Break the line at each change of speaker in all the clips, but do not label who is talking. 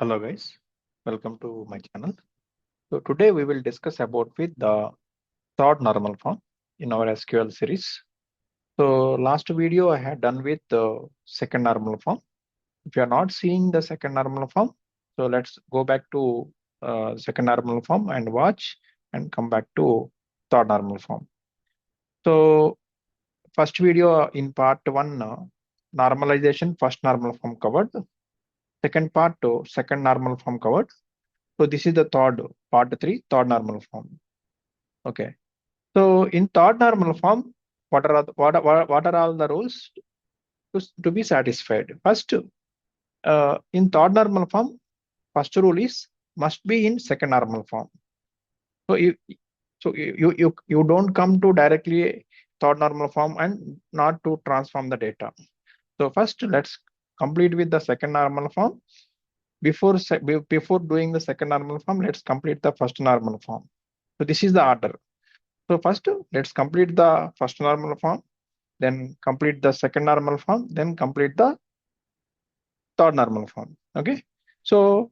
Hello guys, welcome to my channel. So today we will discuss about with the third normal form in our SQL series. So last video I had done with the second normal form. If you are not seeing the second normal form, so let's go back to second normal form and watch and come back to third normal form. So first video in part one, normalization first normal form covered. Second part to second normal form covered. So this is the third part three, third normal form. Okay. So in third normal form, what are all the rules to be satisfied? First, in third normal form, first rule is must be in second normal form. So you don't come to directly third normal form and not to transform the data. So first, let's complete with the second normal form. Before doing the second normal form, let's complete the first normal form. So this is the order. So first, let's complete the first normal form, then complete the second normal form, then complete the third normal form. Okay. So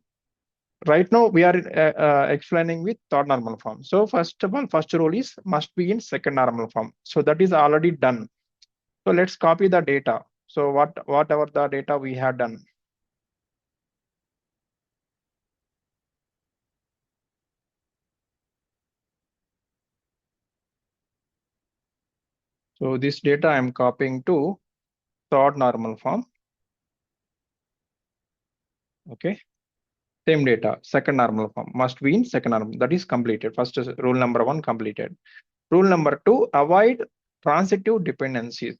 right now we are explaining with third normal form. So first of all, first rule is must be in second normal form. So that is already done. So let's copy the data. So whatever the data we have done. So this data I'm copying to third normal form. Okay. Same data, second normal form must be in second normal. That is completed. First is rule number one completed. Rule number two, avoid transitive dependencies.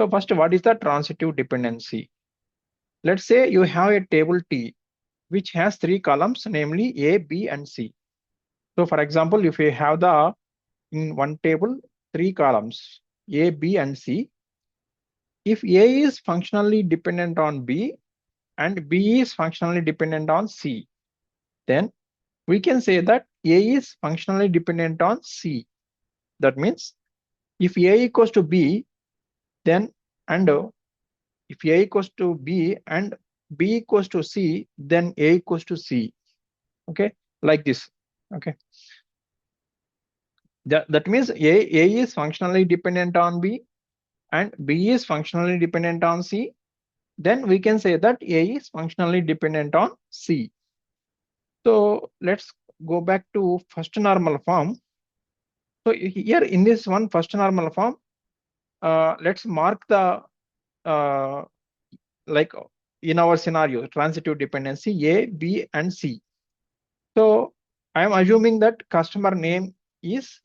So first, what is the transitive dependency? Let's say you have a table T, which has three columns, namely A, B, and C. So for example, if you have in one table, three columns, A, B, and C, if A is functionally dependent on B and B is functionally dependent on C, then we can say that A is functionally dependent on C. That means if A equals to B, then if A equals to B and B equals to C, then A equals to C. Okay, like this. Okay. That means A is functionally dependent on B and B is functionally dependent on C. Then we can say that A is functionally dependent on C. So let's go back to first normal form. So here in this one first normal form, let's mark the like in our scenario transitive dependency A, B, and C. So I am assuming that customer name is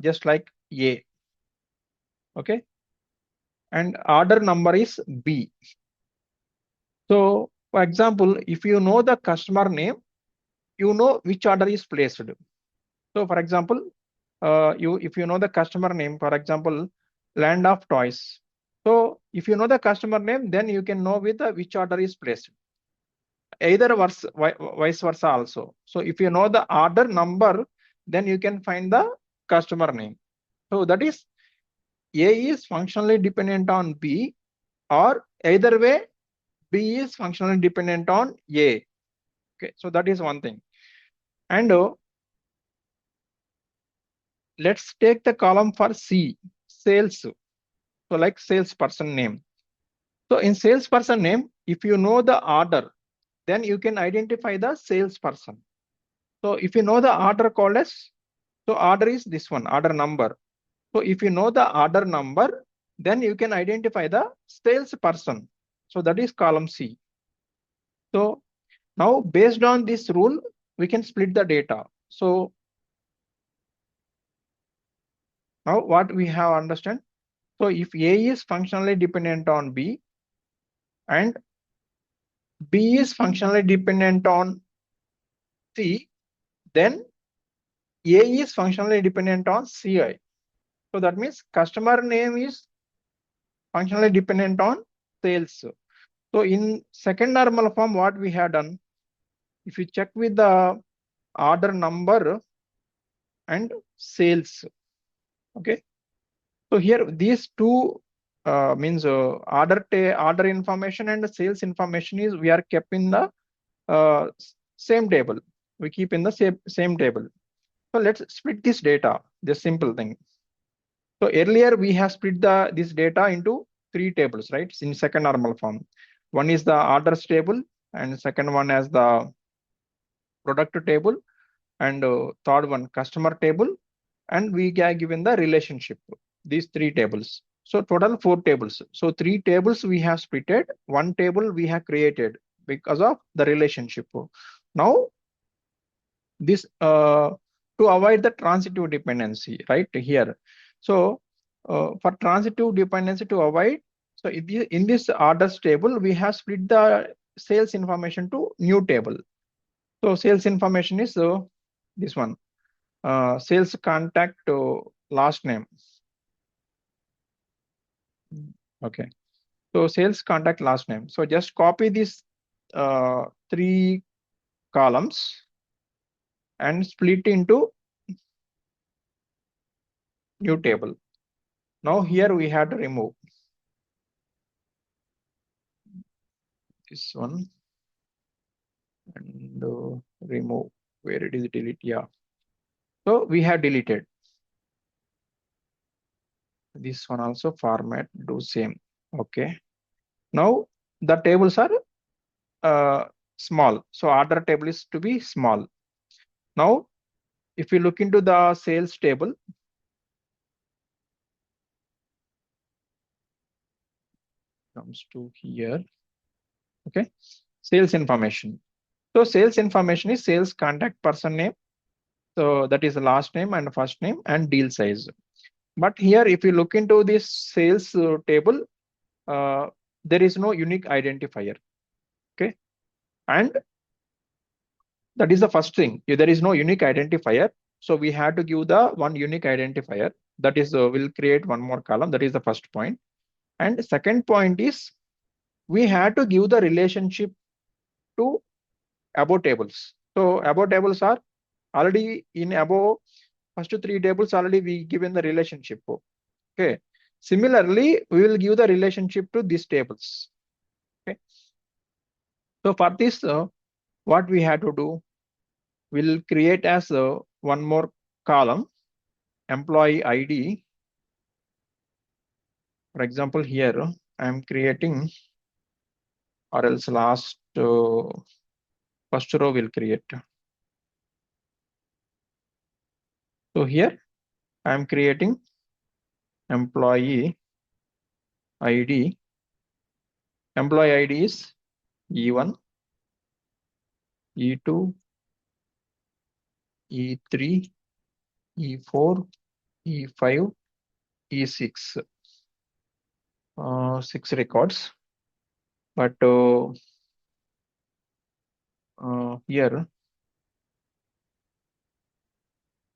just like A. Okay, and order number is B. So for example, if you know the customer name, you know which order is placed. So for example, if you know the customer name, for example, Land of Toys. So if you know the customer name, then you can know with which order is placed. Either vice versa also. So if you know the order number, then you can find the customer name. So that is A is functionally dependent on B, or either way B is functionally dependent on A. Okay, so that is one thing. And let's take the column for C, sales. So like salesperson name. So in salesperson name, if you know the order, then you can identify the salesperson. So if you know the order called as, so order is this one, order number. So if you know the order number, then you can identify the salesperson. So that is column C. So now based on this rule, we can split the data. So now what we have understand. So if A is functionally dependent on B and B is functionally dependent on C, then A is functionally dependent on CI. So that means customer name is functionally dependent on sales. So in second normal form, what we have done, if you check with the order number and sales, okay. So here these two means order information and the sales information is we are kept in the same table. We keep in the same table. So let's split this data. This simple thing. So earlier we have split this data into three tables, right? In second normal form. One is the orders table, and second one as the product table, and third one customer table, and we have given the relationship. These three tables. So total four tables. So three tables we have splitted. One table we have created because of the relationship. Now this to avoid the transitive dependency right here. So for transitive dependency to avoid, so in this orders table we have split the sales information to new table. So sales information is this one, sales contact last name. Okay, so sales contact last name. So just copy these three columns and split into new table. Now here we have to remove this one and remove where it is delete. Yeah. So we have deleted this one also, format do same. Okay. Now the tables are small. So order table is to be small. Now if you look into the sales table, comes to here. Okay. Sales information. So sales information is sales contact person name. So that is the last name and first name and deal size. But here, if you look into this sales table, there is no unique identifier. Okay. And that is the first thing. If there is no unique identifier, so we have to give the one unique identifier. That is, we'll create one more column. That is the first point. And the second point is we have to give the relationship to above tables. So above tables are already in above first three tables already we given the relationship. Okay. Similarly, we will give the relationship to these tables. Okay. So for this, what we have to do, we'll create as one more column, employee ID. For example, here I'm creating, or else last first row will create. So here I'm creating employee ID. Employee ID is E1, E2, E3, E4, E5, E6. 6 records. But here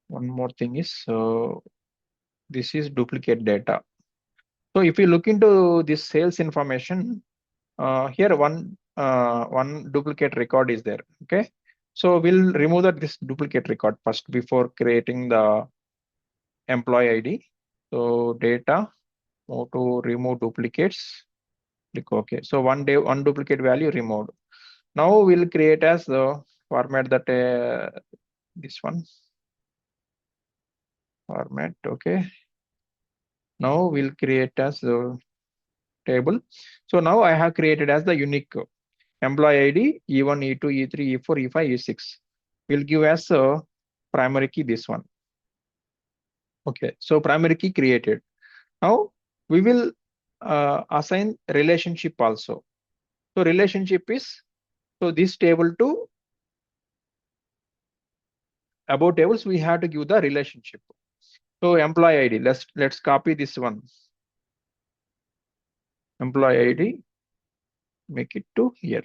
one more thing is this is duplicate data. So if you look into this sales information, here one duplicate record is there. Okay, so we'll remove this duplicate record first before creating the employee ID. So data, move to remove duplicates. Click OK. So one duplicate value removed. Now we'll create as the format that this one format. Okay. Now we'll create as the table. So now I have created as the unique employee ID E1, E2, E3, E4, E5, E6. We'll give as a primary key this one. Okay. So primary key created. Now we will assign relationship also. So relationship is so this table to above tables we have to give the relationship. So employee ID, let's copy this one. Employee ID, make it to here.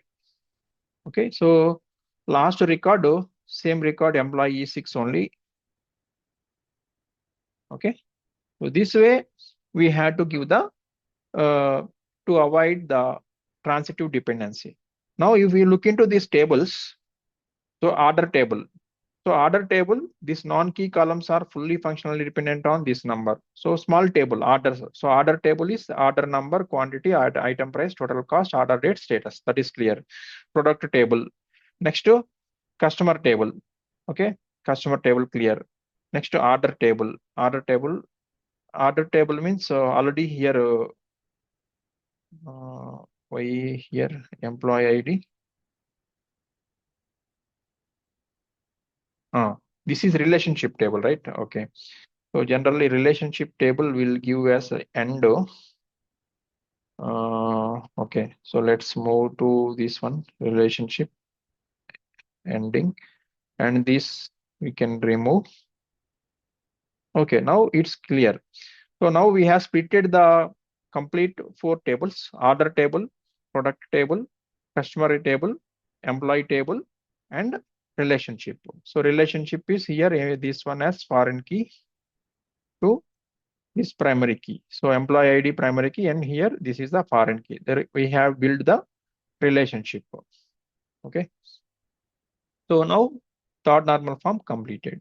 Okay, so last record, same record employee E6 only. Okay, so this way we have to give the to avoid the transitive dependency. Now if we look into these tables, so order table. So order table, these non-key columns are fully functionally dependent on this number. So small table orders. So order table is order number, quantity, item price, total cost, order date, status. That is clear. Product table. Next to customer table. Okay, customer table clear. Next to order table. Order table. Order table means already here. Why here employee ID? This is relationship table, right? Okay. So generally relationship table will give us endo. Okay, so let's move to this one, relationship ending, and this we can remove. Okay, now it's clear. So now we have splitted the complete 4 tables: order table, product table, customer table, employee table, and relationship. So relationship is here, this one as foreign key to this primary key. So employee ID primary key, and here this is the foreign key. There we have built the relationship. Okay. So now third normal form completed.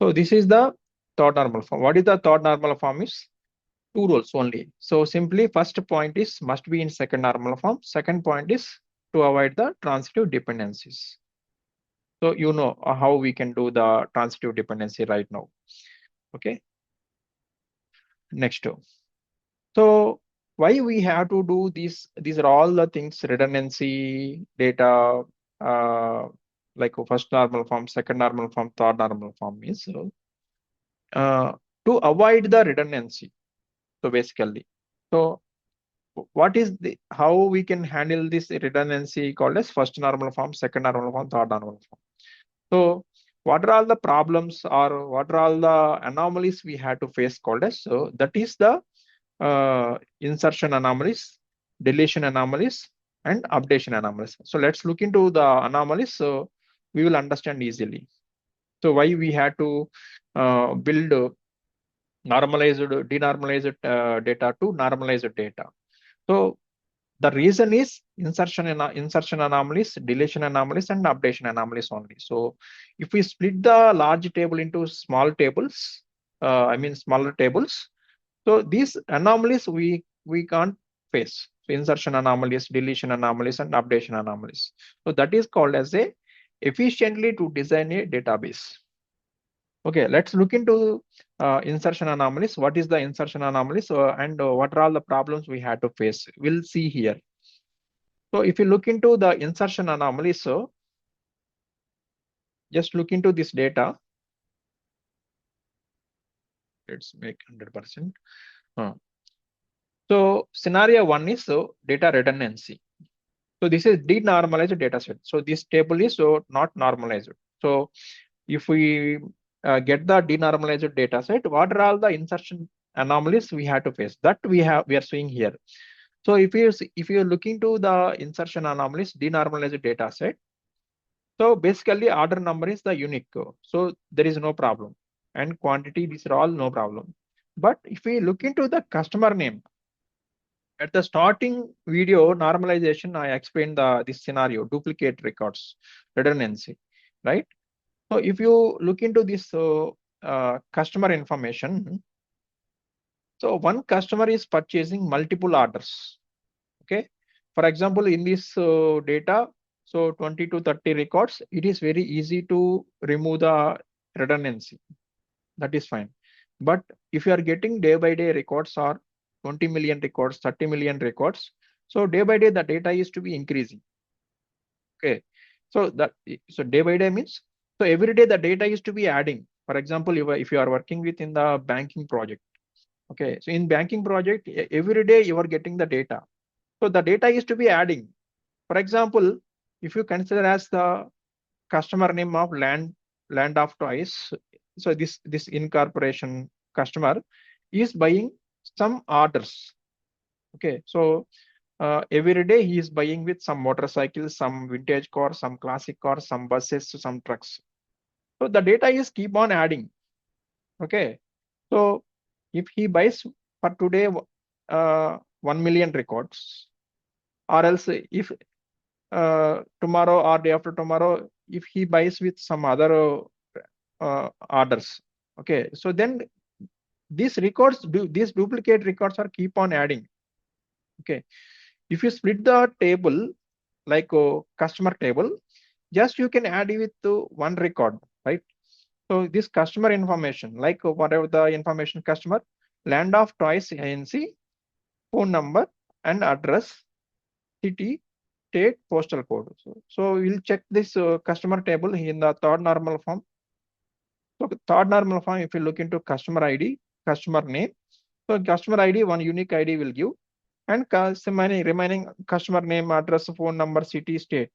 So this is the third normal form. What is the third normal form is? 2 rows only. So simply first point is must be in second normal form. Second point is to avoid the transitive dependencies. So you know how we can do the transitive dependency right now. Okay. Next. So why we have to do these? These are all the things: redundancy, data, like first normal form, second normal form, third normal form is to avoid the redundancy. So basically, so what is the how we can handle this redundancy called as first normal form, second normal form, third normal form. So what are all the problems or what are all the anomalies we have to face called as? So that is the insertion anomalies, deletion anomalies, and updation anomalies. So let's look into the anomalies so we will understand easily. So why we had to build normalized, denormalized data to normalized data. So the reason is insertion anomalies, deletion anomalies, and updation anomalies only. So if we split the large table into small tables, smaller tables, so these anomalies we can't face. So insertion anomalies, deletion anomalies, and updation anomalies. So that is called as a efficiently to design a database. Okay, let's look into insertion anomalies. What is the insertion anomalies and what are all the problems we had to face? We'll see here. So if you look into the insertion anomalies, so just look into this data. Let's make 100%. So scenario 1 is data redundancy. So this is denormalized data set. So this table is not normalized. So if we get the denormalized data set, what are all the insertion anomalies we have to face? That we are seeing here. So if you look into the insertion anomalies, denormalized data set, so basically order number is the unique. So there is no problem. And quantity, these are all no problem. But if we look into the customer name, at the starting video normalization, I explained this scenario, duplicate records, redundancy, right? So if you look into this customer information, so one customer is purchasing multiple orders. Okay. For example, in this data, so 20 to 30 records, it is very easy to remove the redundancy. That is fine. But if you are getting day by day records or 20 million records, 30 million records, so day by day the data is to be increasing. Okay. So day by day means, so every day the data is to be adding. For example, if you are working within the banking project, okay. So in banking project, every day you are getting the data. So the data is to be adding. For example, if you consider as the customer name of land of toys, so this incorporation customer is buying some orders. Okay, so every day he is buying with some motorcycles, some vintage cars, some classic cars, some buses, some trucks. So the data is keep on adding. Okay, so if he buys for today 1 million records, or else if tomorrow or day after tomorrow if he buys with some other orders, okay, so then these records, these duplicate records are keep on adding. Okay, if you split the table like customer table, just you can add it with one record, right? So this customer information, like whatever the information customer, land of choice ANC, phone number and address, city, state, postal code. So we'll check this customer table in the third normal form. So third normal form, if you look into customer ID, customer name, so customer ID, one unique ID will give, and remaining customer name, address, phone number, city, state.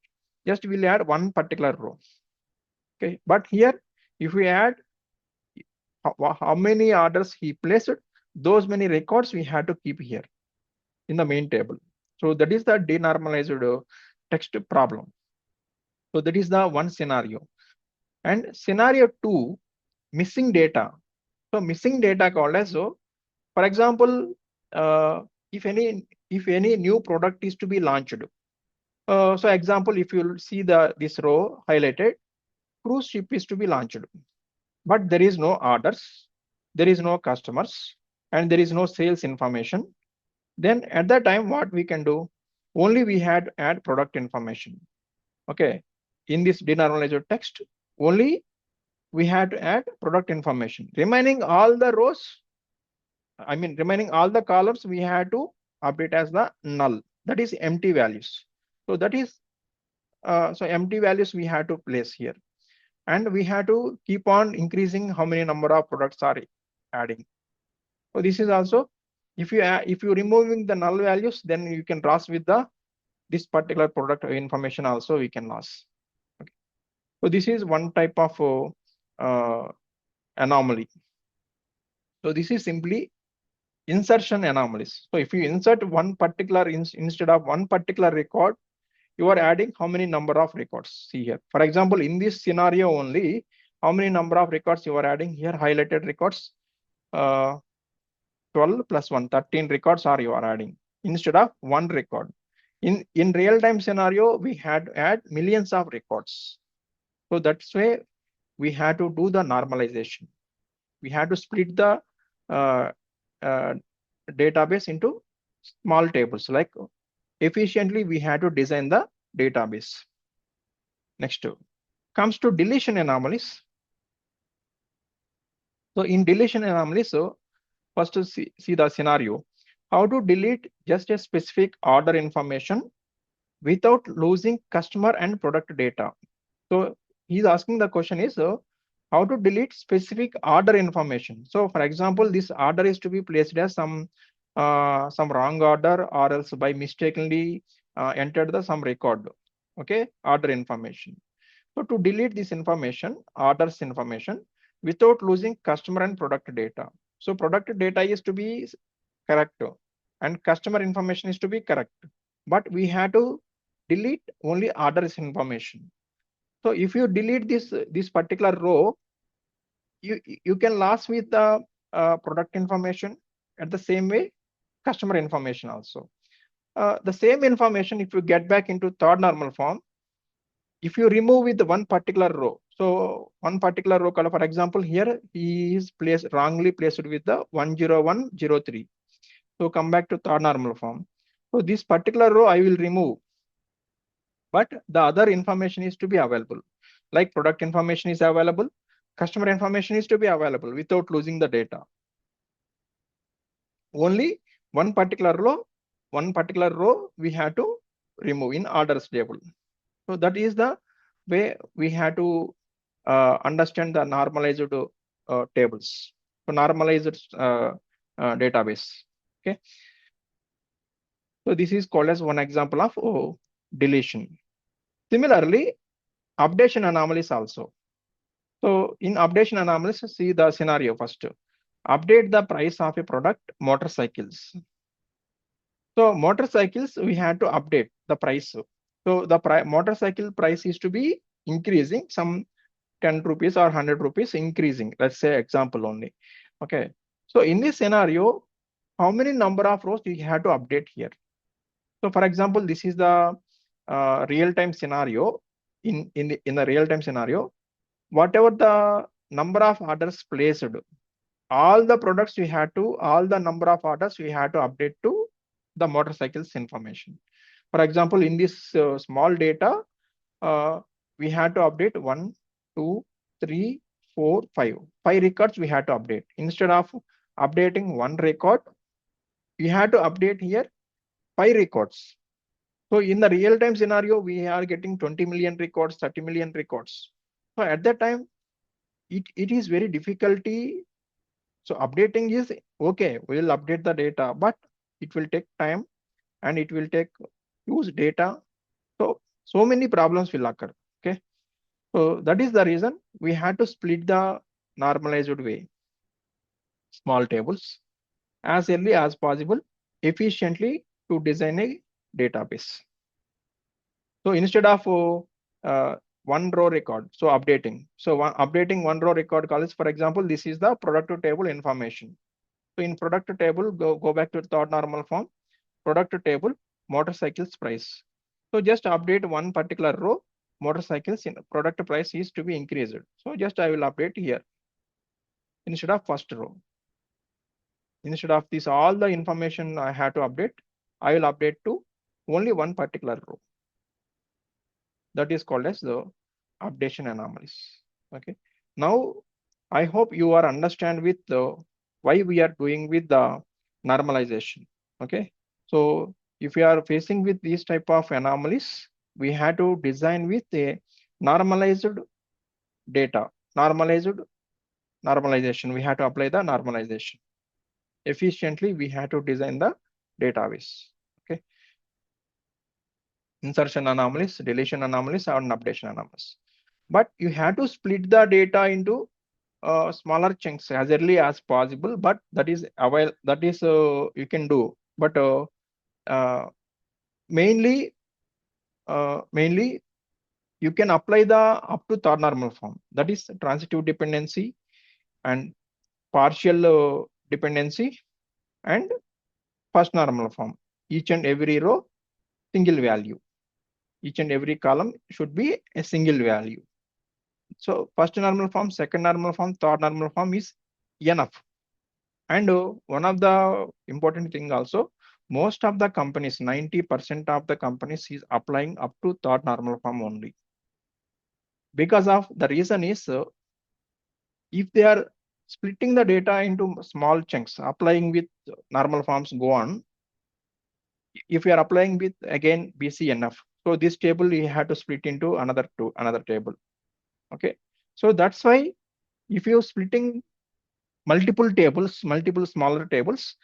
Just we'll add one particular row. Okay, but here if we add how many orders he placed, those many records we have to keep here in the main table. So that is the denormalized text problem. So that is the one scenario. And scenario two, missing data. So missing data called as, so for example, if any new product is to be launched. So example, if you see this row highlighted, cruise ship is to be launched, but there is no orders, there is no customers, and there is no sales information. Then at that time, what we can do? Only we had to add product information. Okay, in this denormalized text, only we had to add product information. Remaining all the rows, remaining all the columns, we had to update as the null. That is empty values. So that is so empty values we have to place here, and we have to keep on increasing how many number of products are adding. So this is also, if you removing the null values, then you can cross with this particular product information also we can loss. Okay. So this is one type of anomaly. So this is simply insertion anomalies. So if you insert one particular instead of one particular record, you are adding how many number of records. See here, for example, in this scenario only, how many number of records you are adding here? Highlighted records, 12 plus 1, 13 records are you are adding instead of one record. In real time scenario, we had to add millions of records. So that's why we had to do the normalization. We had to split the database into small tables. Like efficiently, we had to design the database. Next comes to deletion anomalies. So in deletion anomalies, so first to see the scenario, how to delete just a specific order information without losing customer and product data. So he's asking the question is, how to delete specific order information. So for example, this order is to be placed as some wrong order, or else by mistakenly entered some record. Okay, order information. So to delete this information, orders information, without losing customer and product data. So product data is to be correct and customer information is to be correct, but we have to delete only orders information. So if you delete this particular row, you can last with the product information, at the same way customer information also. The same information, if you get back into third normal form, if you remove with one particular row, so one particular row color, for example, here he is wrongly placed with the 10103. So come back to third normal form. So this particular row I will remove, but the other information is to be available. Like product information is available, customer information is to be available without losing the data. Only one particular row we have to remove in orders table. So that is the way we have to understand the normalized tables. So normalized database. Okay. So this is called as one example of deletion. Similarly, updation anomalies also. So in updation anomalies, see the scenario first. Update the price of a product, motorcycles. So motorcycles, we had to update the price. So the motorcycle price is to be increasing, some 10 rupees or 100 rupees increasing. Let's say example only. Okay. So in this scenario, how many number of rows you have to update here? So for example, this is the real-time scenario. in the real time scenario, whatever the number of orders placed, all the number of orders we had to update to the motorcycles information. For example, in this small data, we had to update 1, 2, 3, 4, 5. 5 records we had to update. Instead of updating one record, we had to update here 5 records. So in the real time scenario, we are getting 20 million records, 30 million records. So at that time, it is very difficulty. So updating is okay, we will update the data, but it will take time and it will take huge data. So many problems will occur. Okay. So that is the reason we had to split the normalized way, small tables, as early as possible, efficiently to design a database. So instead of one row record, so updating. So updating one row record calls, for example, this is the product table information. So in product table, go back to third normal form, product table, motorcycles price. So just update one particular row, motorcycles in product price is to be increased. So just I will update here instead of first row. Instead of this, all the information I have to update, I will update to only one particular row. That is called as the updation anomalies. Okay. Now, I hope you are understand with the why we are doing with the normalization. Okay. So if you are facing with these type of anomalies, we have to design with a normalized data, normalization. We have to apply the normalization. Efficiently, we have to design the database. Okay. Insertion anomalies, deletion anomalies, and updation anomalies. But you have to split the data into smaller chunks as early as possible. But that is you can do. But mainly you can apply the up to third normal form. That is transitive dependency and partial dependency and first normal form. Each and every row, single value. Each and every column should be a single value. So first normal form, second normal form, third normal form is enough. And one of the important thing also, most of the companies, 90% of the companies is applying up to third normal form only. Because of the reason is, if they are splitting the data into small chunks, applying with normal forms go on. If you are applying with again BCNF, so this table you have to split into another table. Okay, so that's why if you're splitting multiple tables, multiple smaller tables,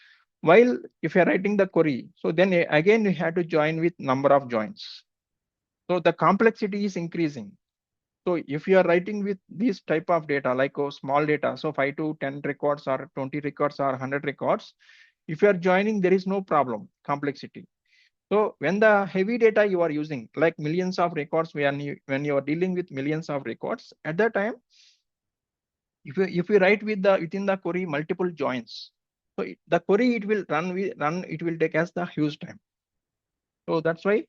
while if you're writing the query, so then again you have to join with number of joins. So the complexity is increasing. So if you are writing with this type of data, like small data, so 5 to 10 records or 20 records or 100 records, if you are joining, there is no problem, complexity. So when the heavy data you are using, like millions of records, when you are dealing with millions of records, at that time, if you write within the query multiple joins, so the query it will it will take us the huge time. So that's why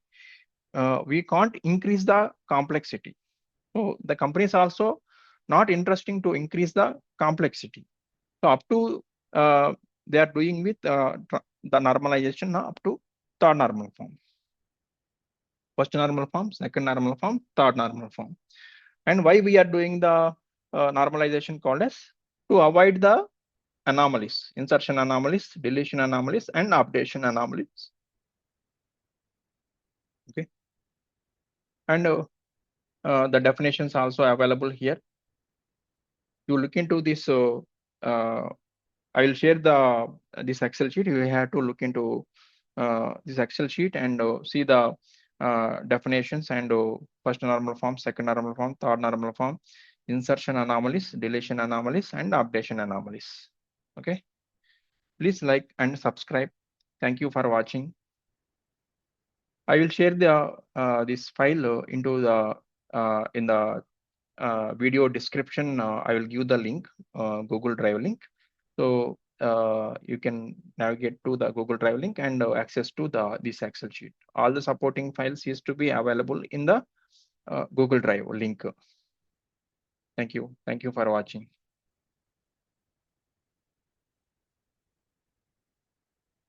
we can't increase the complexity. So the companies also not interesting to increase the complexity. So up to they are doing with the normalization up to third normal form. First normal form, second normal form, third normal form. And why we are doing the normalization called as to avoid the anomalies, insertion anomalies, deletion anomalies, and updation anomalies. Okay. And the definitions also available here. You look into this. I will share this Excel sheet. You have to look into this Excel sheet and see the definitions and first normal form, second normal form, third normal form, insertion anomalies, deletion anomalies, and updation anomalies. Okay. Please like and subscribe. Thank you for watching. I will share this file into the in the video description. I will give the link, Google Drive link. So you can navigate to the Google Drive link and access to this Excel sheet. All the supporting files is to be available in the Google Drive link. Thank you for watching.